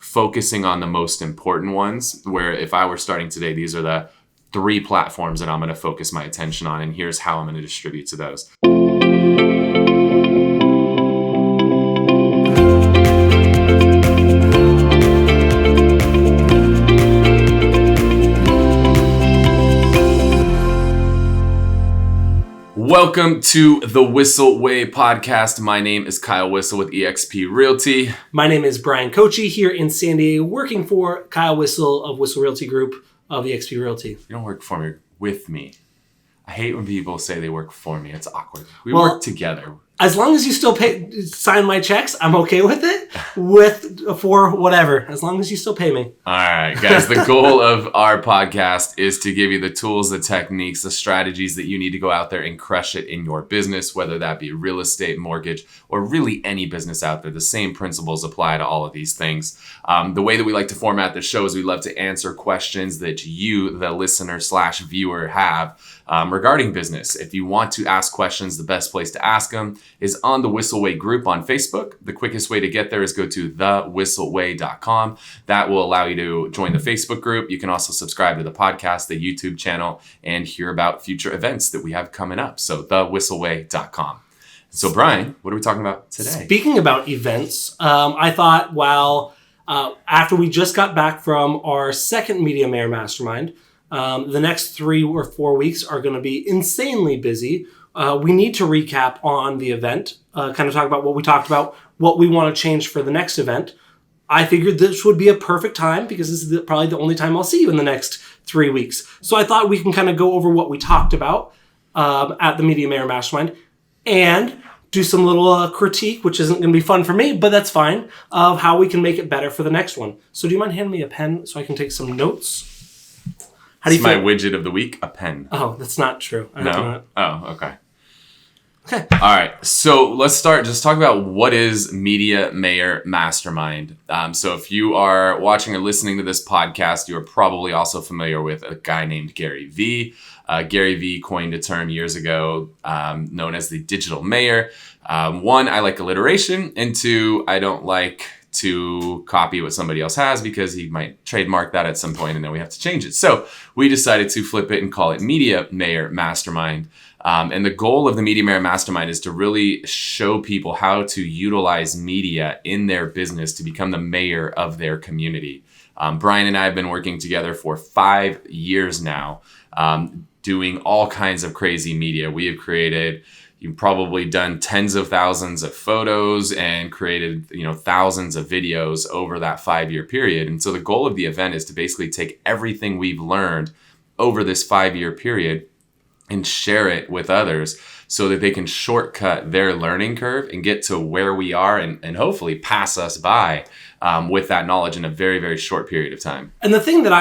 focusing on the most important ones, where if I were starting today, these are the 3 platforms that I'm going to focus my attention on, and here's how I'm going to distribute to those. Welcome to the Whissel Way Podcast. My name is Kyle Whissel with eXp Realty. My name is Bryan Koci here in San Diego, working for Kyle Whissel of Whissel Realty Group of eXp Realty. You don't work for me, with me. I hate when people say they work for me. It's awkward. We work together. As long as you still sign my checks, I'm okay with it. For whatever, as long as you still pay me. All right, guys. The goal of our podcast is to give you the tools, the techniques, the strategies that you need to go out there and crush it in your business, whether that be real estate, mortgage, or really any business out there. The same principles apply to all of these things. The way that we like to format the show is we love to answer questions that you, the listener/viewer, have regarding business. If you want to ask questions, the best place to ask them is on the Whissel Way group on Facebook. The quickest way to get there is go to thewhisselway.com. That will allow you to join the Facebook group. You can also subscribe to the podcast, the YouTube channel, and hear about future events that we have coming up. So thewhisselway.com. So Bryan, what are we talking about today? Speaking about events, I thought after we just got back from our second Media Mayor Mastermind, the next 3 or 4 weeks are going to be insanely busy. We need to recap on the event, kind of talk about what we talked about, what we want to change for the next event. I figured this would be a perfect time because this is probably the only time I'll see you in the next 3 weeks. So I thought we can kind of go over what we talked about at the Media Mayor Mastermind and do some little critique, which isn't going to be fun for me, but that's fine, of how we can make it better for the next one. So do you mind handing me a pen so I can take some notes? How do you feel? My widget of the week, a pen. Oh, that's not true. No? Oh, okay. Okay. All right. So let's start. Just talk about what is Media Mayor Mastermind. So if you are watching or listening to this podcast, you are probably also familiar with a guy named Gary Vee. Gary Vee coined a term years ago known as the digital mayor. 1, I like alliteration, and 2, I don't like to copy what somebody else has because he might trademark that at some point and then we have to change it. So we decided to flip it and call it Media Mayor Mastermind. And the goal of the Media Mayor Mastermind is to really show people how to utilize media in their business to become the mayor of their community. Bryan and I have been working together for 5 years now, doing all kinds of crazy media. We have created, you've probably done tens of thousands of photos and created, thousands of videos over that 5-year period. And so the goal of the event is to basically take everything we've learned over this 5-year period and share it with others so that they can shortcut their learning curve and get to where we are and hopefully pass us by with that knowledge in a very, very short period of time. And the thing that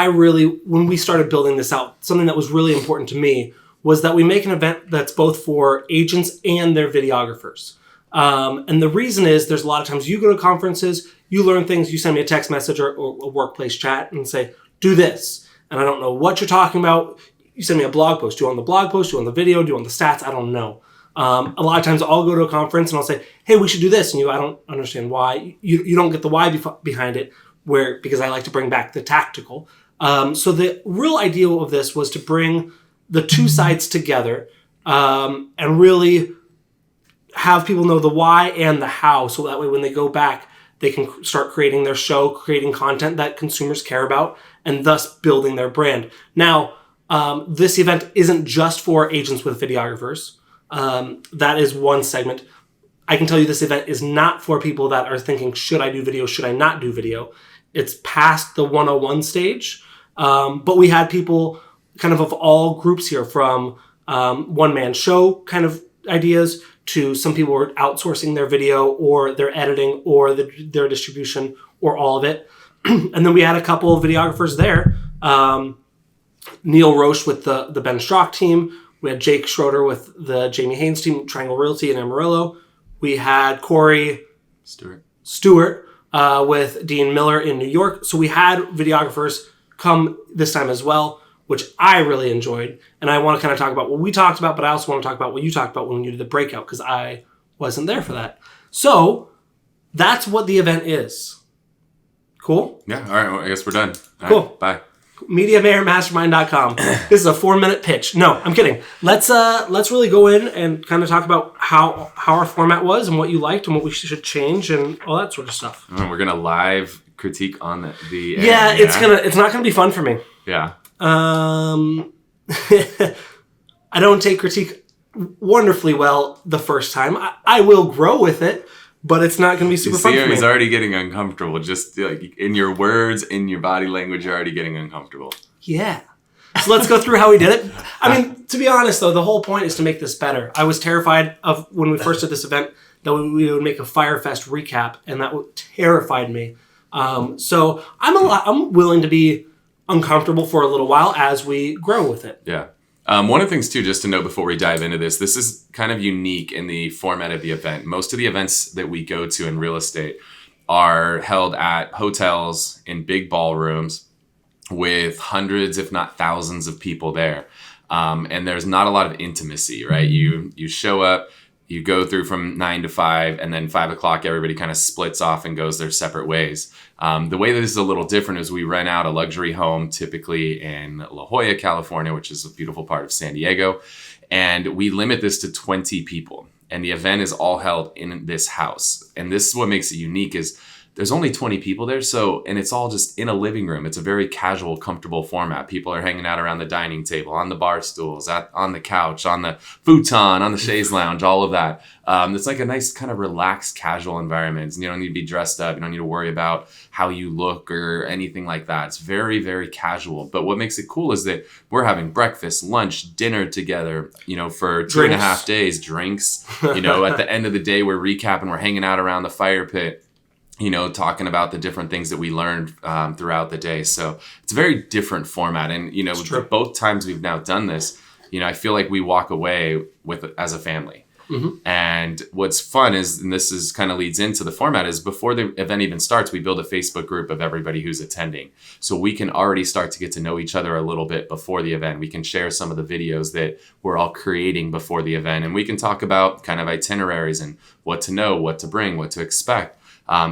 when we started building this out, something that was really important to me was that we make an event that's both for agents and their videographers. And the reason is there's a lot of times you go to conferences, you learn things, you send me a text message or a workplace chat and say, do this. And I don't know what you're talking about. You send me a blog post. Do you want the blog post? Do you want the video? Do you want the stats? I don't know. A lot of times I'll go to a conference and I'll say, hey, we should do this. And I don't understand why. You don't get the why behind it because I like to bring back the tactical. So the real idea of this was to bring the two sides together and really have people know the why and the how. So that way when they go back, they can start creating their show, creating content that consumers care about, and thus building their brand. Now, this event isn't just for agents with videographers. That is one segment. I can tell you this event is not for people that are thinking, should I do video? Should I not do video? It's past the 101 stage. But we had people kind of all groups here, from one-man show kind of ideas to some people were outsourcing their video or their editing or their distribution or all of it. And then we had a couple of videographers there. Neil Roche with the Ben Strock team. We had Jake Schroeder with the Jamie Haynes team, Triangle Realty in Amarillo. We had Corey Stewart with Dean Miller in New York. So we had videographers come this time as well, which I really enjoyed. And I want to kind of talk about what we talked about, but I also want to talk about what you talked about when you did the breakout, because I wasn't there for that. So that's what the event is. Cool? Yeah. All right. Well, I guess we're done. All Cool. Right, bye. MediaMayorMastermind.com. This is a 4-minute pitch. No, I'm kidding. Let's really go in and kind of talk about how our format was and what you liked and what we should change and all that sort of stuff. We're gonna live critique on the end, yeah, it's not gonna be fun for me. Yeah. I don't take critique wonderfully well the first time. I will grow with it, but it's not going to be super fun for me. He's already getting uncomfortable. Just like in your words, in your body language, you're already getting uncomfortable. Yeah. So let's go through how we did it. I mean, to be honest, though, the whole point is to make this better. I was terrified of when we first did this event that we would make a Firefest recap, and that terrified me. So I'm willing to be uncomfortable for a little while as we grow with it. Yeah. One of the things, too, just to note before we dive into this is kind of unique in the format of the event. Most of the events that we go to in real estate are held at hotels in big ballrooms with hundreds, if not thousands of people there. And there's not a lot of intimacy, right? You show up, you go through from 9 to 5, and then 5 o'clock, everybody kind of splits off and goes their separate ways. The way that this is a little different is we rent out a luxury home, typically in La Jolla, California, which is a beautiful part of San Diego. And we limit this to 20 people. And the event is all held in this house. And this is what makes it unique is there's only 20 people there. And it's all just in a living room. It's a very casual, comfortable format. People are hanging out around the dining table, on the bar stools, on the couch, on the futon, on the chaise lounge, all of that. It's like a nice kind of relaxed, casual environment. And you don't need to be dressed up. You don't need to worry about how you look or anything like that. It's very, very casual. But what makes it cool is that we're having breakfast, lunch, dinner together, for 2.5 days, drinks. At the end of the day, we're recapping, we're hanging out around the fire pit, talking about the different things that we learned throughout the day. So it's a very different format. And, both times we've now done this, I feel like we walk away as a family. Mm-hmm. And what's fun is, and this is kind of leads into the format, is before the event even starts, we build a Facebook group of everybody who's attending. So we can already start to get to know each other a little bit before the event. We can share some of the videos that we're all creating before the event. And we can talk about kind of itineraries and what to know, what to bring, what to expect.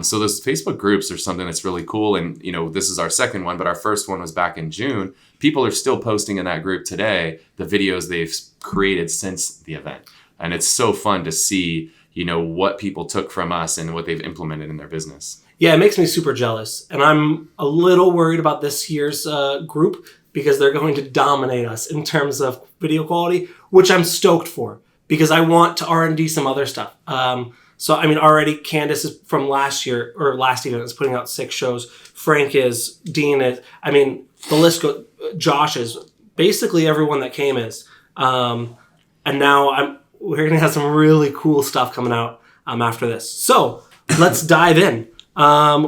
So those Facebook groups are something that's really cool. And, this is our second one, but our first one was back in June. People are still posting in that group today the videos they've created since the event. And it's so fun to see, what people took from us and what they've implemented in their business. Yeah, it makes me super jealous. And I'm a little worried about this year's group because they're going to dominate us in terms of video quality, which I'm stoked for because I want to R&D some other stuff. So, already Candace is from last year or last event is putting out 6 shows. Frank is, Dean is, the list goes, Josh is, basically everyone that came is. And now we're going to have some really cool stuff coming out after this. So, let's dive in.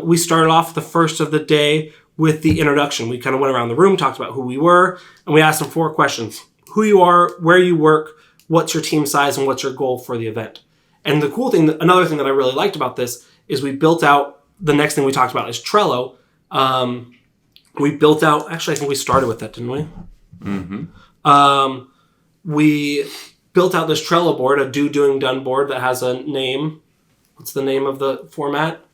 We started off the first of the day with the introduction. We kind of went around the room, talked about who we were, and we asked them 4 questions. Who you are, where you work, what's your team size, and what's your goal for the event. And the cool thing, another thing that I really liked about this is we built out, the next thing we talked about is Trello. We built out, actually I think we started with that, didn't we? Mm-hmm. We built out this Trello board, a doing, done board that has a name. What's the name of the format?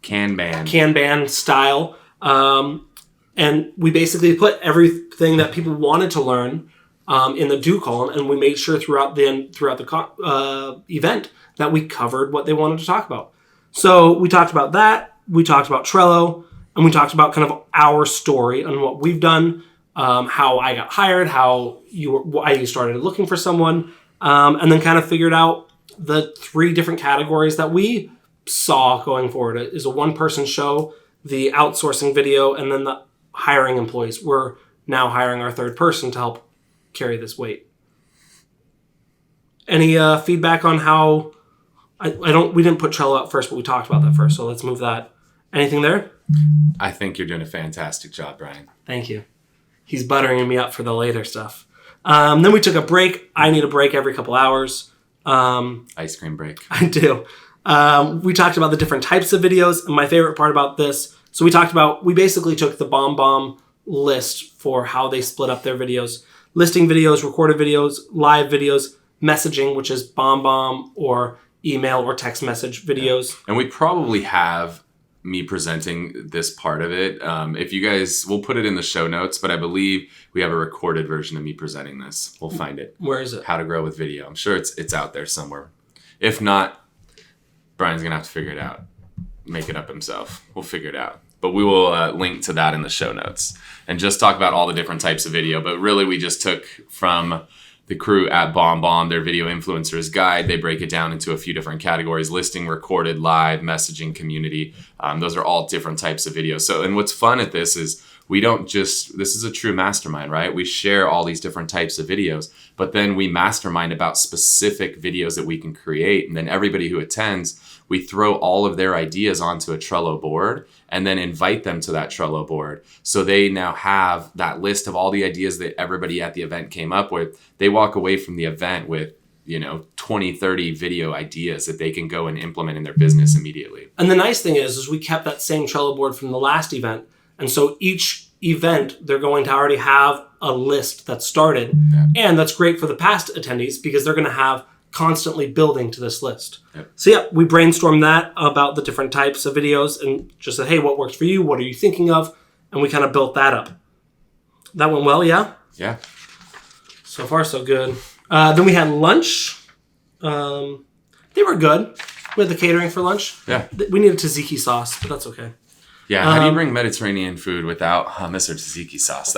Kanban style. And we basically put everything that people wanted to learn in the do column, and we made sure throughout the event that we covered what they wanted to talk about. So we talked about that, we talked about Trello, and we talked about kind of our story and what we've done, how I got hired, why you started looking for someone, and then kind of figured out the 3 different categories that we saw going forward. It is a 1-person show, the outsourcing video, and then the hiring employees. We're now hiring our 3rd person to help carry this weight. Any feedback on how we didn't put Trello out first, but we talked about that first, so let's move that. Anything there? I think you're doing a fantastic job, Bryan. Thank you. He's buttering me up for the later stuff. Then we took a break. I need a break every couple hours. Ice cream break. I do. We talked about the different types of videos, and my favorite part about this, so we basically took the BombBomb list for how they split up their videos. Listing videos, recorded videos, live videos, messaging, which is BombBomb, or email or text message videos. And we probably have me presenting this part of it. If you guys, we'll put it in the show notes, but I believe we have a recorded version of me presenting this. We'll find it. Where is it? How to Grow with Video. I'm sure it's out there somewhere. If not, Brian's going to have to figure it out. Make it up himself. We'll figure it out. But we will link to that in the show notes and just talk about all the different types of video. But really, we just took from the crew at BombBomb, their video influencers guide. They break it down into a few different categories: listing, recorded, live, messaging, community. Those are all different types of videos. So, and what's fun at this is we don't just, this is a true mastermind, right? We share all these different types of videos, but then we mastermind about specific videos that we can create. And then everybody who attends, we throw all of their ideas onto a Trello board and then invite them to that Trello board. So they now have that list of all the ideas that everybody at the event came up with. They walk away from the event with, 20, 30 video ideas that they can go and implement in their business immediately. And the nice thing is we kept that same Trello board from the last event. And so each event, they're going to already have a list that's started. Yeah. And that's great for the past attendees because they're going to have constantly building to this list. Yep. So we brainstormed that about the different types of videos and just said, hey, what works for you? What are you thinking of? And we kind of built that up. That went well, yeah? Yeah. So far, so good. Then we had lunch. They were good. We had the catering for lunch. Yeah. We needed tzatziki sauce, but that's okay. Yeah, how do you bring Mediterranean food without hummus or tzatziki sauce?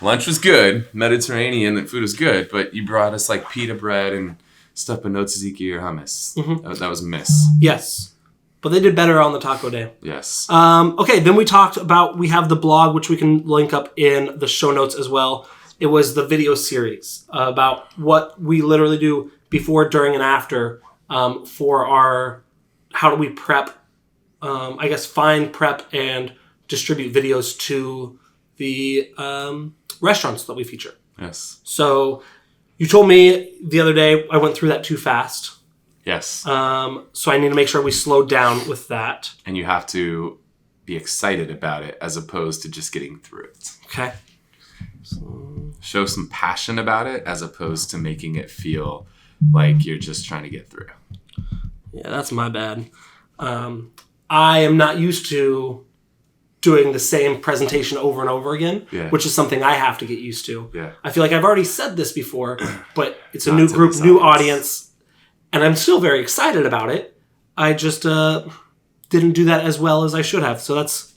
Lunch was good. Mediterranean, the food was good, but you brought us like pita bread and stuff, but no tzatziki or hummus. Mm-hmm. That was a miss. Yes. But they did better on the taco day. Yes. Okay, then we talked about, we have the blog, which we can link up in the show notes as well. It was the video series about what we literally do before, during, and after for our, how do we prep, find, prep, and distribute videos to the restaurants that we feature. Yes. So you told me the other day I went through that too fast. Yes. So I need to make sure we slow down with that. And you have to be excited about it as opposed to just getting through it. Okay. Show some passion about it as opposed to making it feel like you're just trying to get through. Yeah, that's my bad. I am not used to doing the same presentation over and over again, which is something I have to get used to. Yeah. I feel like I've already said this before, but it's a new group, new audience, and I'm still very excited about it. I just didn't do that as well as I should have, so that's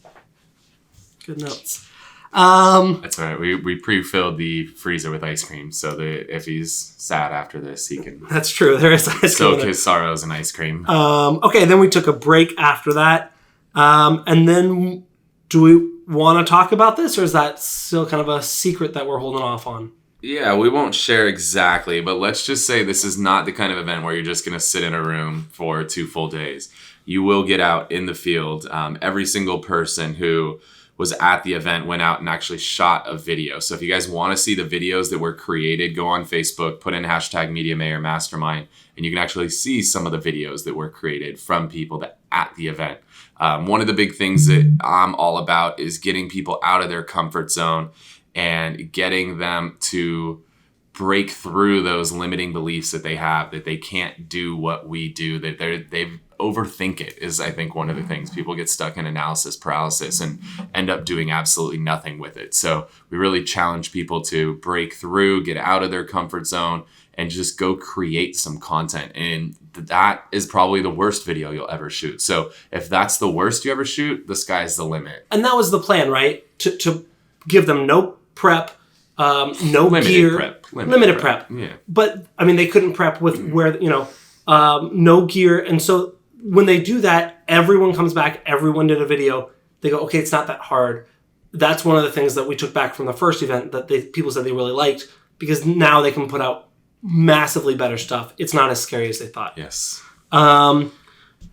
good notes. That's all right. We pre-filled the freezer with ice cream, so that if he's sad after this, he can. That's true. There is ice cream. Soak his sorrows in ice cream. Okay, then we took a break after that, and then do we want to talk about this, or is that still kind of a secret that we're holding off on? Yeah, we won't share exactly, but let's just say this is not the kind of event where you're just going to sit in a room for 2 full days. You will get out in the field. Every single person who was at the event went out and actually shot a video. So if you guys want to see the videos that were created, go on Facebook, put in hashtag Media Mayor Mastermind, and you can actually see some of the videos that were created from people that at the event. One of the big things that I'm all about is getting people out of their comfort zone and getting them to break through those limiting beliefs that they have, that they can't do what we do, that they've overthink it is, I think, one of the things. People get stuck in analysis paralysis and end up doing absolutely nothing with it. So we really challenge people to break through, get out of their comfort zone, and just go create some content. And that is probably the worst video you'll ever shoot. So if that's the worst you ever shoot, the sky's the limit. And that was the plan, right? To give them no prep, no limited gear. Prep. Limited prep. Yeah. But, I mean, they couldn't prep with where, no gear. And so when they do that, everyone comes back, everyone did a video. They go, okay, it's not that hard. That's one of the things that we took back from the first event that people said they really liked, because now they can put out massively better stuff. It's not as scary as they thought. Yes.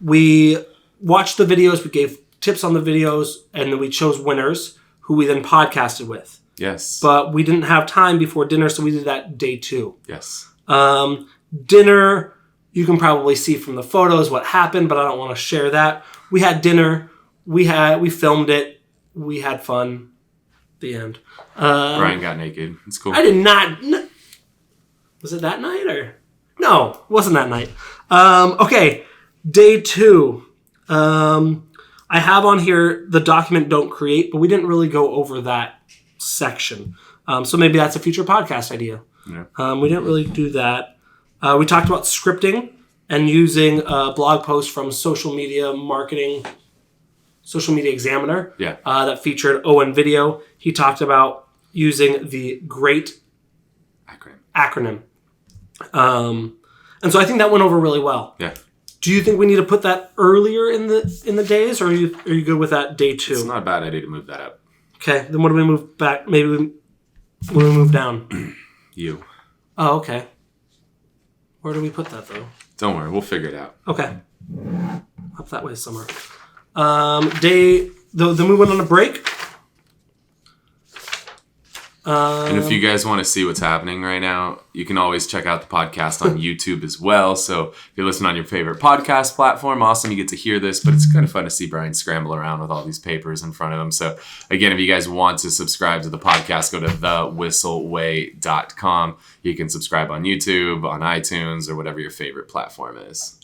We watched the videos, we gave tips on the videos, and then we chose winners who we then podcasted with. Yes. But we didn't have time before dinner, so we did that day 2. Yes. Dinner, you can probably see from the photos what happened, but I don't want to share that. We had dinner. We filmed it. We had fun. The end. Bryan got naked. It's cool. I did not. Was it that night or? No, it wasn't that night. Okay. Day 2. I have on here the document don't create, but we didn't really go over that section. So maybe that's a future podcast idea. Yeah. We didn't really do that. We talked about scripting and using a blog post from Social Media Examiner that featured Owen Video. He talked about using the GREAT acronym. And so I think that went over really well. Yeah. Do you think we need to put that earlier in the days, or are you good with that day 2? It's not a bad idea to move that up. Okay, then what do we move back? Maybe when we move down. You. Oh, okay. Where do we put that though? Don't worry, we'll figure it out. Okay. Up that way somewhere. Then we went on a break. And if you guys want to see what's happening right now, you can always check out the podcast on YouTube as well. So if you're listening on your favorite podcast platform, awesome, you get to hear this. But it's kind of fun to see Bryan scramble around with all these papers in front of him. So again, if you guys want to subscribe to the podcast, go to thewhisselway.com. You can subscribe on YouTube, on iTunes, or whatever your favorite platform is.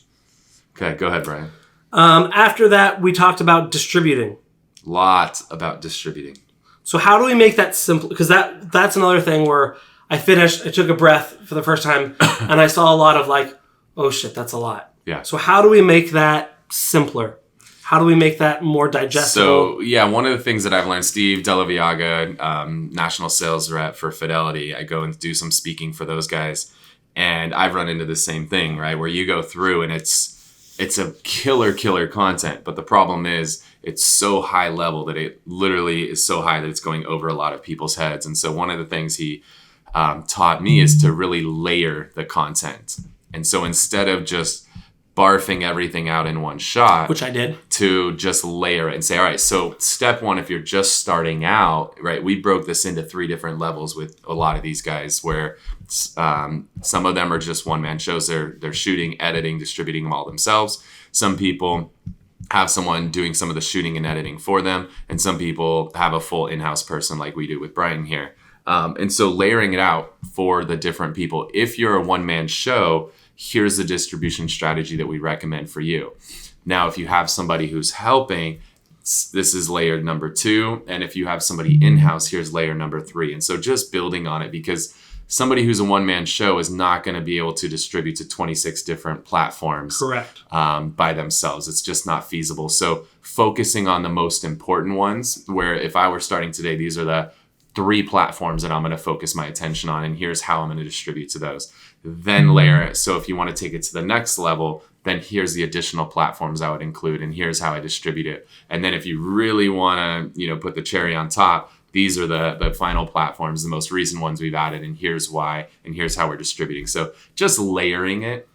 Okay, go ahead, Bryan. After that, we talked about distributing. Lots about distributing. So how do we make that simple? Because that's another thing where I took a breath for the first time, and I saw a lot of like, oh shit, that's a lot. Yeah. So how do we make that simpler? How do we make that more digestible? So, yeah, one of the things that I've learned, Steve Delaviaga, national sales rep for Fidelity, I go and do some speaking for those guys, and I've run into the same thing, right? Where you go through and it's a killer content, but the problem is it's so high level that it literally is so high that it's going over a lot of people's heads. And so one of the things he taught me is to really layer the content. And so instead of just barfing everything out in one shot, which I did, to just layer it and say, all right, so step one, if you're just starting out, right, we broke this into 3 different levels with a lot of these guys where some of them are just one-man shows. They're shooting, editing, distributing them all themselves. Some people have someone doing some of the shooting and editing for them, and some people have a full in-house person like we do with Bryan here. And so layering it out for the different people. If you're a one-man show, here's the distribution strategy that we recommend for you. Now, if you have somebody who's helping, this is layer number 2. And if you have somebody in-house, here's layer number 3. And so just building on it, because somebody who's a one-man show is not going to be able to distribute to 26 different platforms. Correct. By themselves. It's just not feasible. So focusing on the most important ones, where if I were starting today, these are the 3 platforms that I'm going to focus my attention on, and here's how I'm going to distribute to those. Then layer it. So if you want to take it to the next level, then here's the additional platforms I would include, and here's how I distribute it. And then if you really want to, put the cherry on top, these are the final platforms, the most recent ones we've added, and here's why, and here's how we're distributing. So just layering it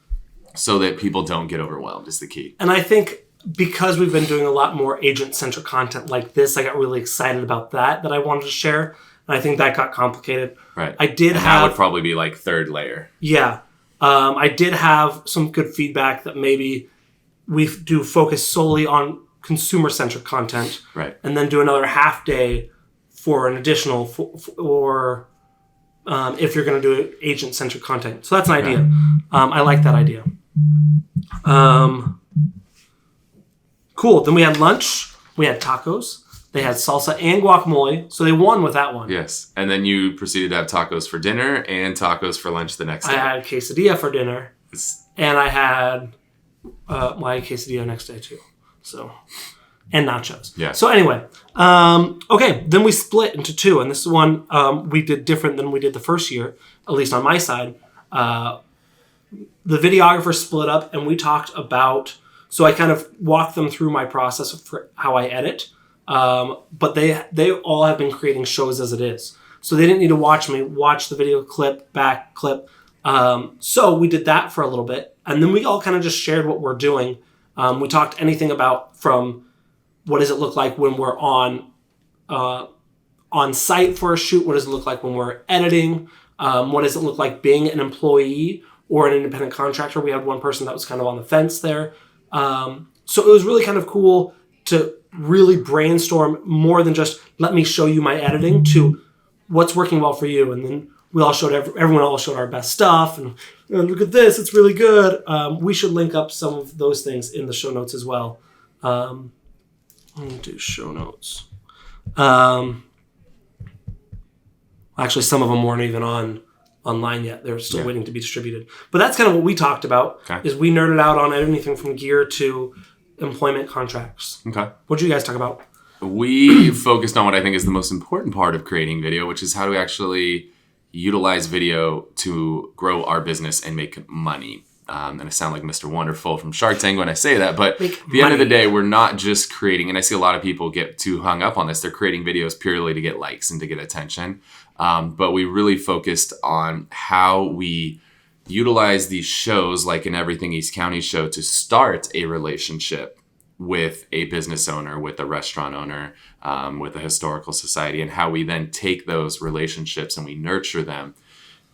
so that people don't get overwhelmed is the key. And I think because we've been doing a lot more agent-centric content like this, I got really excited about that I wanted to share. And I think that got complicated. Right. That would probably be like 3rd layer. Yeah. I did have some good feedback that maybe we do focus solely on consumer-centric content. Right. And then do another half day for an additional, or if you're going to do agent-centric content. So that's an idea. I like that idea. Cool. Then we had lunch. We had tacos. They had salsa and guacamole, so they won with that one. Yes. And then you proceeded to have tacos for dinner and tacos for lunch the next day. I had quesadilla for dinner, and I had my quesadilla next day too. So, and nachos. Yeah. So anyway, okay, then we split into 2, and this is one we did different than we did the first year, at least on my side. The videographer split up, and we talked about, so I kind of walked them through my process for how I edit. But they all have been creating shows as it is. So they didn't need to watch the video clip, back clip. So we did that for a little bit. And then we all kind of just shared what we're doing. We talked anything about from what does it look like when we're on site for a shoot? What does it look like when we're editing? What does it look like being an employee or an independent contractor? We had one person that was kind of on the fence there. So it was really kind of cool to really brainstorm more than just let me show you my editing to what's working well for you. And then we all showed everyone all showed our best stuff and look at this, it's really good. We should link up some of those things in the show notes as well. I'm going to do show notes. Actually, some of them weren't even online yet. They're still waiting to be distributed. But that's kind of what we talked about. Okay. Is we nerded out on anything from gear to employment contracts. Okay. What did you guys talk about? We focused on what I think is the most important part of creating video, which is how do we actually utilize video to grow our business and make money. And I sound like Mr. Wonderful from Shark Tank when I say that, but at the end of the day, we're not just creating, and I see a lot of people get too hung up on this, they're creating videos purely to get likes and to get attention. But we really focused on how we utilize these shows, like an Everything East County show, to start a relationship with a business owner, with a restaurant owner, with a historical society, and how we then take those relationships and we nurture them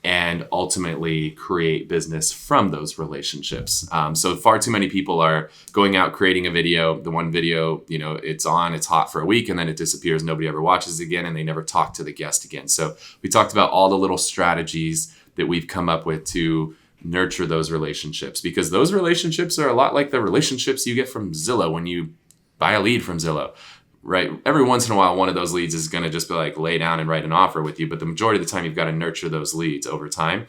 and ultimately create business from those relationships. So far too many people are going out, creating a video. The one video, it's hot for a week, and then it disappears. Nobody ever watches it again, and they never talk to the guest again. So we talked about all the little strategies that we've come up with to nurture those relationships, because those relationships are a lot like the relationships you get from Zillow when you buy a lead from Zillow. Right. Every once in a while, one of those leads is going to just be like lay down and write an offer with you. But the majority of the time, you've got to nurture those leads over time.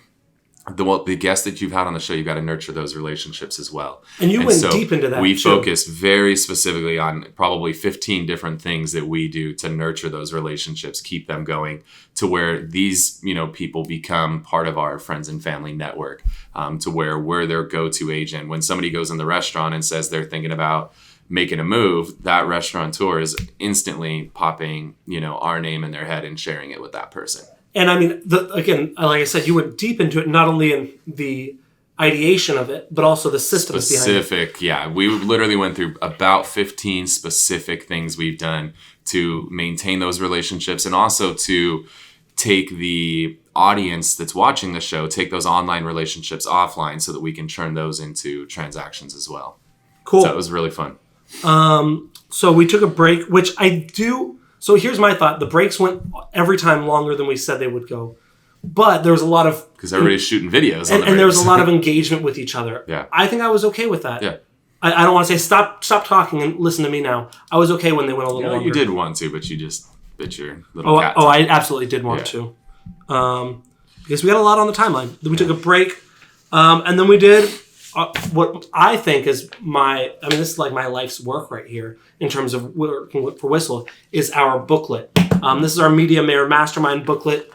The guests that you've had on the show, you've got to nurture those relationships as well. And you went deep into that. We focused very specifically on probably 15 different things that we do to nurture those relationships, keep them going to where these, people become part of our friends and family network, to where we're their go-to agent. When somebody goes in the restaurant and says they're thinking about making a move, that restaurateur is instantly popping, our name in their head and sharing it with that person. And I mean, again, like I said, you went deep into it, not only in the ideation of it, but also the systems behind it. Yeah. We literally went through about 15 specific things we've done to maintain those relationships, and also to take the audience that's watching the show, take those online relationships offline so that we can turn those into transactions as well. Cool. So it was really fun. So we took a break, which I do. So here's my thought. The breaks went every time longer than we said they would go. But there was a lot of... Because everybody's shooting videos on the breaks. And there was a lot of engagement with each other. Yeah. I think I was okay with that. Yeah. I don't want to say stop talking and listen to me now. I was okay when they went a little longer. You did want to, but you just bit your little cat. I absolutely did want to. Because we got a lot on the timeline. Then we took a break. And then we did... what I think is this is like my life's work right here in terms of working for Whissel, is our booklet. This is our Media Mayor Mastermind booklet.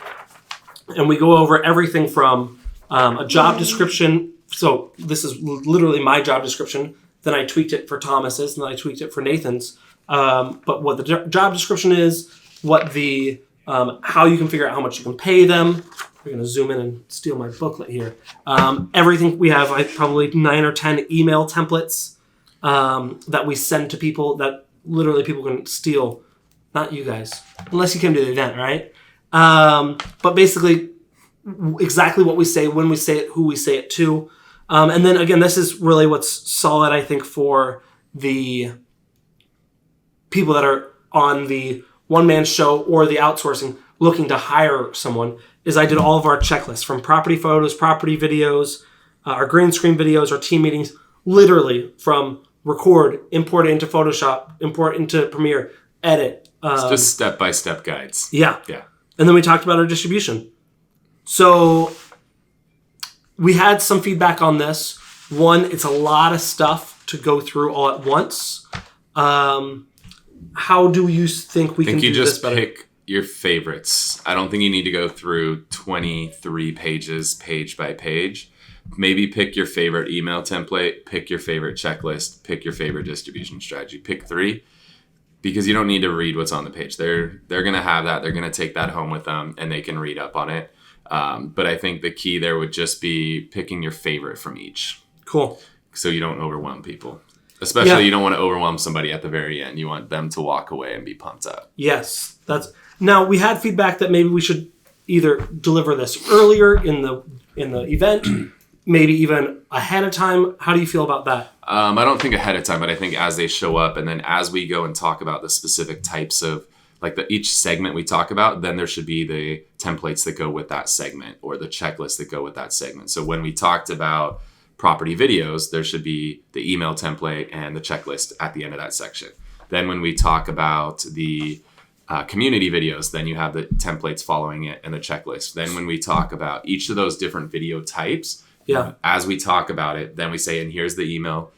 And we go over everything from a job description. So this is literally my job description. Then I tweaked it for Thomas's, and then I tweaked it for Nathan's. But what the job description is, what the how you can figure out how much you can pay them. We're going to zoom in and steal my booklet here. Everything we have, probably 9 or 10 email templates that we send to people that literally people can steal. Not you guys, unless you came to the event, right? But basically, exactly what we say, when we say it, who we say it to. And then again, this is really what's solid, I think, for the people that are on the one-man show or the outsourcing looking to hire someone, is I did all of our checklists from property photos, property videos, our green screen videos, our team meetings, literally from record, import it into Photoshop, import into Premiere, edit. It's just step-by-step guides. Yeah. Yeah. And then we talked about our distribution. So we had some feedback on this. One, it's a lot of stuff to go through all at once. How do you think we can do this better? Pick your favorites. I don't think you need to go through 23 pages, page by page. Maybe pick your favorite email template, pick your favorite checklist, pick your favorite distribution strategy. Pick 3, because you don't need to read what's on the page. They're going to have that. They're going to take that home with them, and they can read up on it. But I think the key there would just be picking your favorite from each. Cool. So you don't overwhelm people. Especially, you don't want to overwhelm somebody at the very end. You want them to walk away and be pumped up. Yes. Now, we had feedback that maybe we should either deliver this earlier in the event, maybe even ahead of time. How do you feel about that? I don't think ahead of time, but I think as they show up, and then as we go and talk about the specific types of, like each segment we talk about, then there should be the templates that go with that segment or the checklists that go with that segment. So when we talked about property videos, there should be the email template and the checklist at the end of that section. Then when we talk about the community videos, then you have the templates following it and the checklist. Then when we talk about each of those different video types, as we talk about it, then we say, and here's the email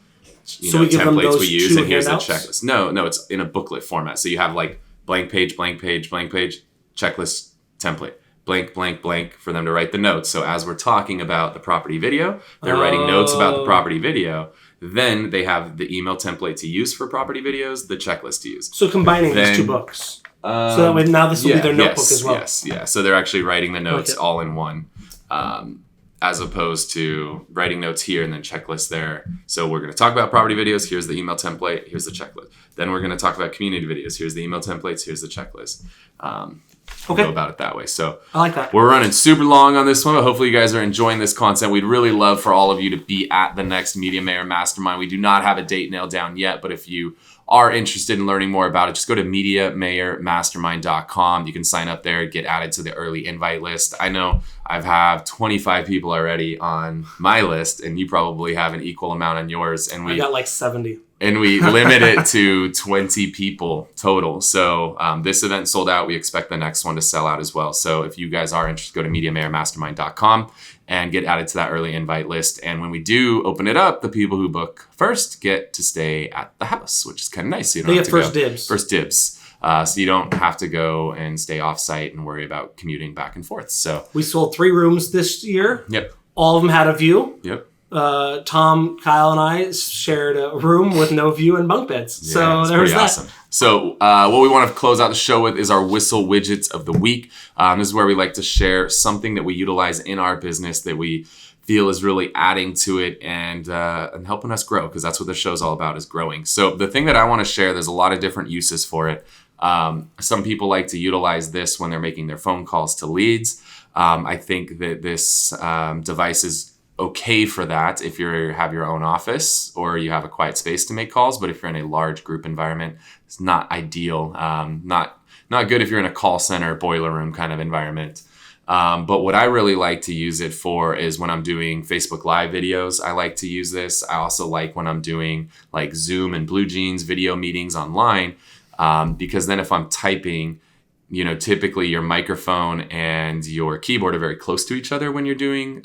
templates we use, and here's handouts? The checklist. No, it's in a booklet format. So you have like blank page, checklist, template, blank for them to write the notes. So as we're talking about the property video, they're writing notes about the property video. Then they have the email template to use for property videos, the checklist to use. So combining these two books. So that way now this will be their notebook as well. Yes. So they're actually writing the notes all in one. As opposed to writing notes here and then checklists there. So we're going to talk about property videos. Here's the email template. Here's the checklist. Then we're going to talk about community videos. Here's the email templates. Here's the checklist. Go about it that way. So I like that. We're running super long on this one, but hopefully you guys are enjoying this content. We'd really love for all of you to be at the next Media Mayor Mastermind. We do not have a date nailed down yet, but if you are interested in learning more about it, just go to MediaMayorMastermind.com. You can sign up there, get added to the early invite list. I know I have 25 people already on my list, and you probably have an equal amount on yours. And I got like 70. And we limit it to 20 people total. So this event sold out. We expect the next one to sell out as well. So if you guys are interested, go to MediaMayorMastermind.com and get added to that early invite list. And when we do open it up, the people who book first get to stay at the house, which is kind of nice. So you don't have to first dibs. First dibs. So you don't have to go and stay off-site and worry about commuting back and forth. So we sold 3 rooms this year. Yep. All of them had a view. Yep. Tom, Kyle, and I shared a room with no view and bunk beds. So there was that. Awesome. So what we want to close out the show with is our Whissel Widgets of the week. This is where we like to share something that we utilize in our business that we feel is really adding to it and helping us grow, because that's what the show's all about, is growing. So the thing that I want to share, there's a lot of different uses for it. Some people like to utilize this when they're making their phone calls to leads. I think that this device is okay for that if you have your own office or you have a quiet space to make calls. But if you're in a large group environment, it's not ideal. Not good if you're in a call center, boiler room kind of environment. But what I really like to use it for is when I'm doing Facebook Live videos. I like to use this. I also like when I'm doing like Zoom and Blue Jeans video meetings online, because then if I'm typing, typically your microphone and your keyboard are very close to each other when you're doing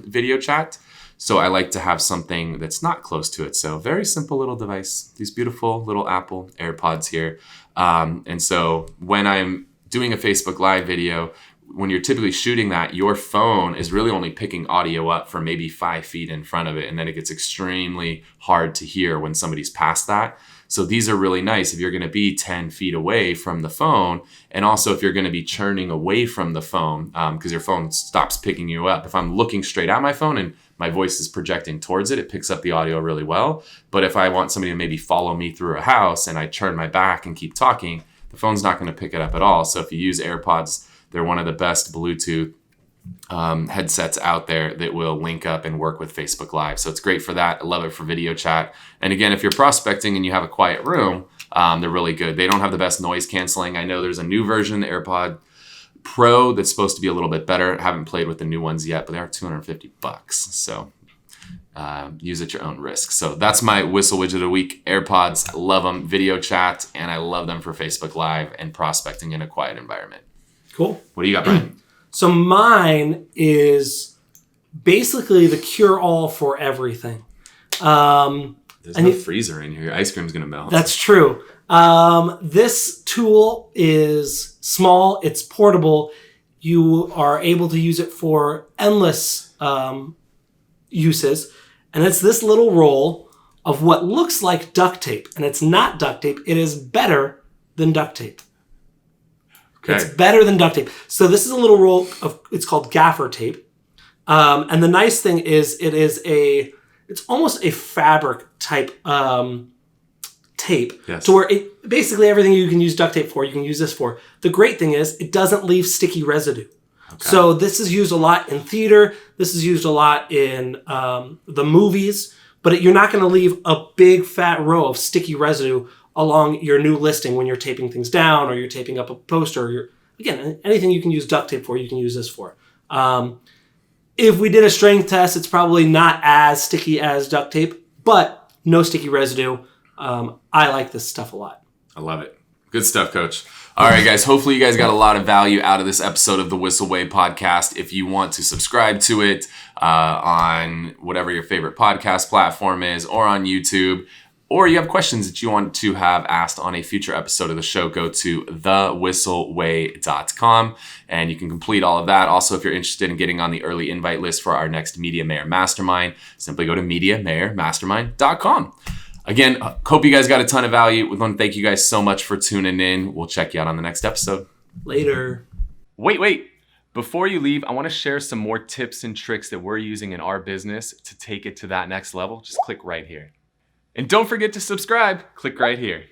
video chat. So I like to have something that's not close to it. So very simple little device, these beautiful little Apple AirPods here. And so when I'm doing a Facebook Live video, when you're typically shooting that, your phone is really only picking audio up for maybe 5 feet in front of it. And then it gets extremely hard to hear when somebody's past that. So these are really nice if you're going to be 10 feet away from the phone. And also if you're going to be churning away from the phone, because your phone stops picking you up. If I'm looking straight at my phone and my voice is projecting towards it, it picks up the audio really well. But if I want somebody to maybe follow me through a house and I turn my back and keep talking, the phone's not going to pick it up at all. So if you use AirPods, they're one of the best Bluetooth headsets out there that will link up and work with Facebook Live. So it's great for that. I love it for video chat. And again, if you're prospecting and you have a quiet room, they're really good. They don't have the best noise canceling. I know there's a new version, the AirPod Pro, that's supposed to be a little bit better. I haven't played with the new ones yet, but they are $250. So use at your own risk. So that's my Whissel Widget of the week. AirPods, love them. Video chat, and I love them for Facebook Live and prospecting in a quiet environment. Cool. What do you got, Bryan? So mine is basically the cure-all for everything. There's no freezer in here. Your ice cream's going to melt. That's true. This tool is small. It's portable. You are able to use it for endless uses. And it's this little roll of what looks like duct tape. And it's not duct tape. It is better than duct tape. Okay. It's better than duct tape. So this is a little roll of, it's called gaffer tape. And the nice thing is it's almost a fabric type tape. Yes. To where it basically everything you can use duct tape for, you can use this for. The great thing is it doesn't leave sticky residue. Okay. So this is used a lot in theater. This is used a lot in the movies. But you're not going to leave a big fat row of sticky residue along your new listing when you're taping things down or you're taping up a poster. Or again, anything you can use duct tape for, you can use this for. If we did a strength test, it's probably not as sticky as duct tape, but no sticky residue. I like this stuff a lot. I love it. Good stuff, Coach. All right, guys. Hopefully you guys got a lot of value out of this episode of the Whissel Way Podcast. If you want to subscribe to it on whatever your favorite podcast platform is, or on YouTube, or you have questions that you want to have asked on a future episode of the show, go to thewhisselway.com and you can complete all of that. Also, if you're interested in getting on the early invite list for our next Media Mayor Mastermind, simply go to mediamayormastermind.com. Again, hope you guys got a ton of value. We want to thank you guys so much for tuning in. We'll check you out on the next episode. Later. Wait. Before you leave, I want to share some more tips and tricks that we're using in our business to take it to that next level. Just click right here. And don't forget to subscribe. Click right here.